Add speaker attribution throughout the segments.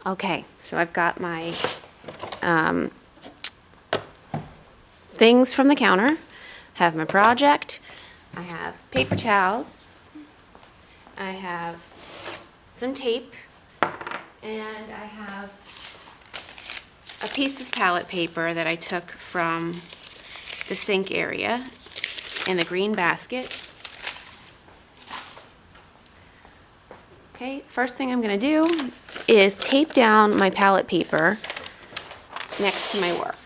Speaker 1: Okay, so I've got my things from the counter, have my project, I have paper towels, I have some tape, and I have a piece of palette paper that I took from the sink area in the green basket. Okay, first thing I'm going to do is tape down my palette paper next to my work.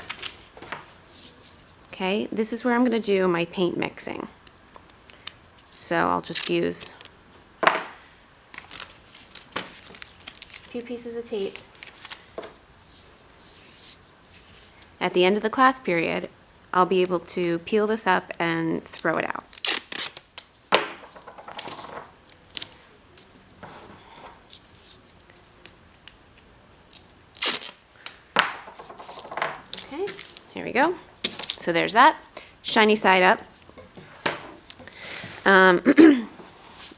Speaker 1: Okay, this is where I'm going to do my paint mixing. So I'll just use a few pieces of tape. At the end of the class period, I'll be able to peel this up and throw it out. Okay, here we go. So there's that, shiny side up.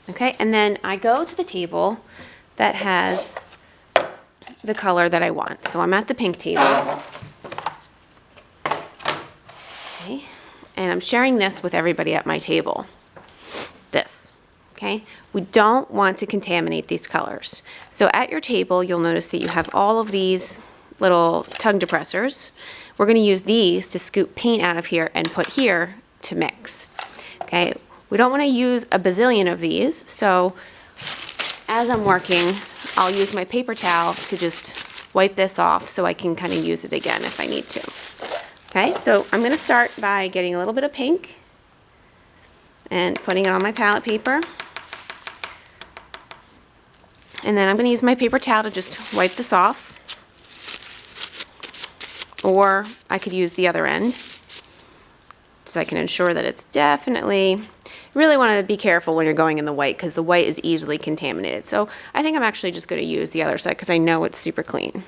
Speaker 1: Okay, and then I go to the table that has the color that I want. So I'm at the pink table. Okay, and I'm sharing this with everybody at my table. This, okay? We don't want to contaminate these colors. So at your table, you'll notice that you have all of these little tongue depressors. We're going to use these to scoop paint out of here and put here to mix. Okay, we don't want to use a bazillion of these, so as I'm working, I'll use my paper towel to just wipe this off so I can kind of use it again if I need to. Okay, so I'm going to start by getting a little bit of pink and putting it on my palette paper. And then I'm going to use my paper towel to just wipe this off. Or I could use the other end so I can ensure that it's definitely, you really want to be careful when you're going in the white because the white is easily contaminated. So I think I'm actually just going to use the other side because I know it's super clean.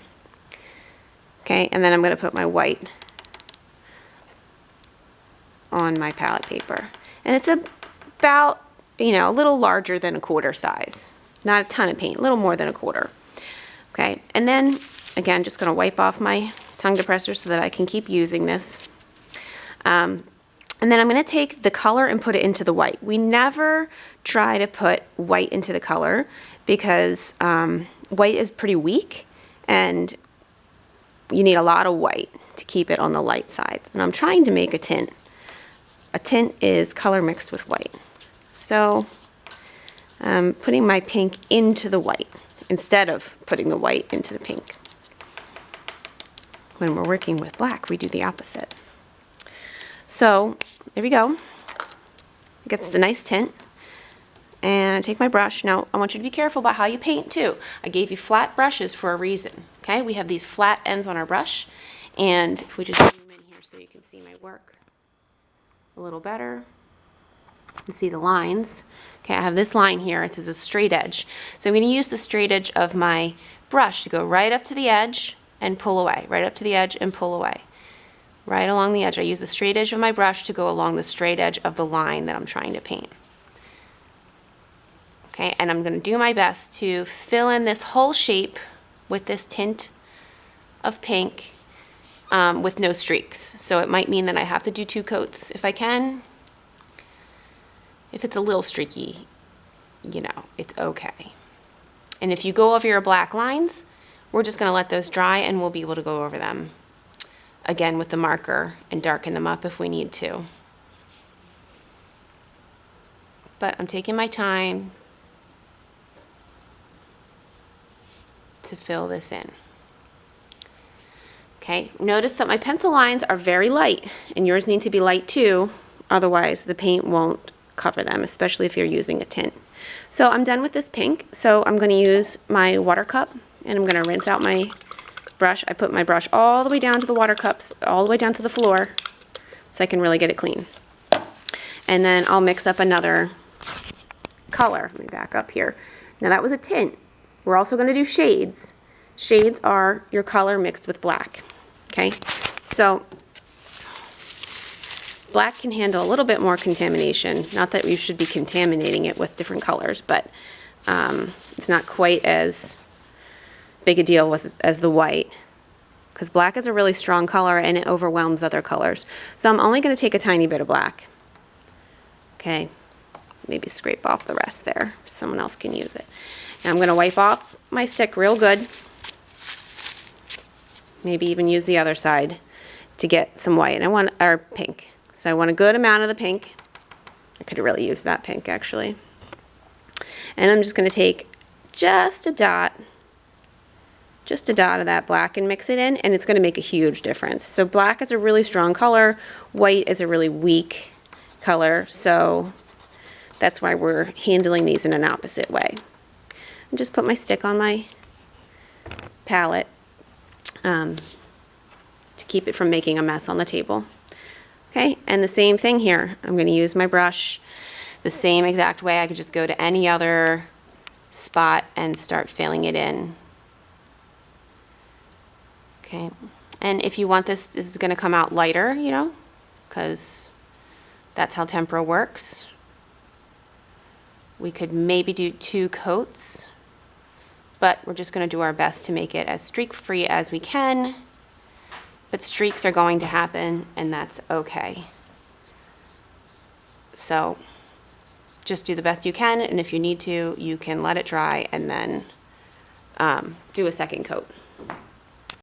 Speaker 1: Okay, and then I'm going to put my white on my palette paper. And it's about, you know, a little larger than a quarter size. Not a ton of paint, a little more than a quarter. Okay, and then again, just going to wipe off my tongue depressor so that I can keep using this. And then I'm going to take the color and put it into the white. We never try to put white into the color because white is pretty weak and you need a lot of white to keep it on the light side. And I'm trying to make a tint. A tint is color mixed with white. So I'm putting my pink into the white instead of putting the white into the pink. When we're working with black, we do the opposite. So there we go. It gets a nice tint. And I take my brush. Now, I want you to be careful about how you paint too. I gave you flat brushes for a reason. Okay, we have these flat ends on our brush. And if we just zoom in here so you can see my work a little better and see the lines. Okay, I have this line here. It says a straight edge. So I'm going to use the straight edge of my brush to go right up to the edge and pull away, right up to the edge and pull away. Right along the edge. I use the straight edge of my brush to go along the straight edge of the line that I'm trying to paint. Okay, and I'm going to do my best to fill in this whole shape with this tint of pink with no streaks. So it might mean that I have to do 2 coats if I can. If it's a little streaky, you know, it's okay. And if you go over your black lines, we're just going to let those dry and we'll be able to go over them again with the marker and darken them up if we need to. But I'm taking my time to fill this in. Okay, notice that my pencil lines are very light and yours need to be light too, otherwise the paint won't cover them, especially if you're using a tint. So I'm done with this pink, so I'm going to use my water cup and I'm going to rinse out my brush. I put my brush all the way down to the water cups, all the way down to the floor, so I can really get it clean. And then I'll mix up another color. Let me back up here. Now that was a tint. We're also going to do shades. Shades are your color mixed with black. Okay, so black can handle a little bit more contamination. Not that you should be contaminating it with different colors, but it's not quite as big a deal with as the white, because black is a really strong color and it overwhelms other colors. So I'm only going to take a tiny bit of black. Okay, maybe scrape off the rest there. Someone else can use it. Now I'm going to wipe off my stick real good. Maybe even use the other side to get some white. And I want, or pink. So I want a good amount of the pink. I could really use that pink actually. And I'm just going to take just a dot of that black and mix it in, and it's going to make a huge difference. So black is a really strong color, white is a really weak color, so that's why we're handling these in an opposite way. And just put my stick on my palette to keep it from making a mess on the table. Okay, and the same thing here. I'm going to use my brush the same exact way. I could just go to any other spot and start filling it in. Okay, and if you want this is going to come out lighter, you know, because that's how tempera works. We could maybe do 2 coats, but we're just going to do our best to make it as streak-free as we can. But streaks are going to happen, and that's okay. So just do the best you can, and if you need to, you can let it dry and then do a second coat.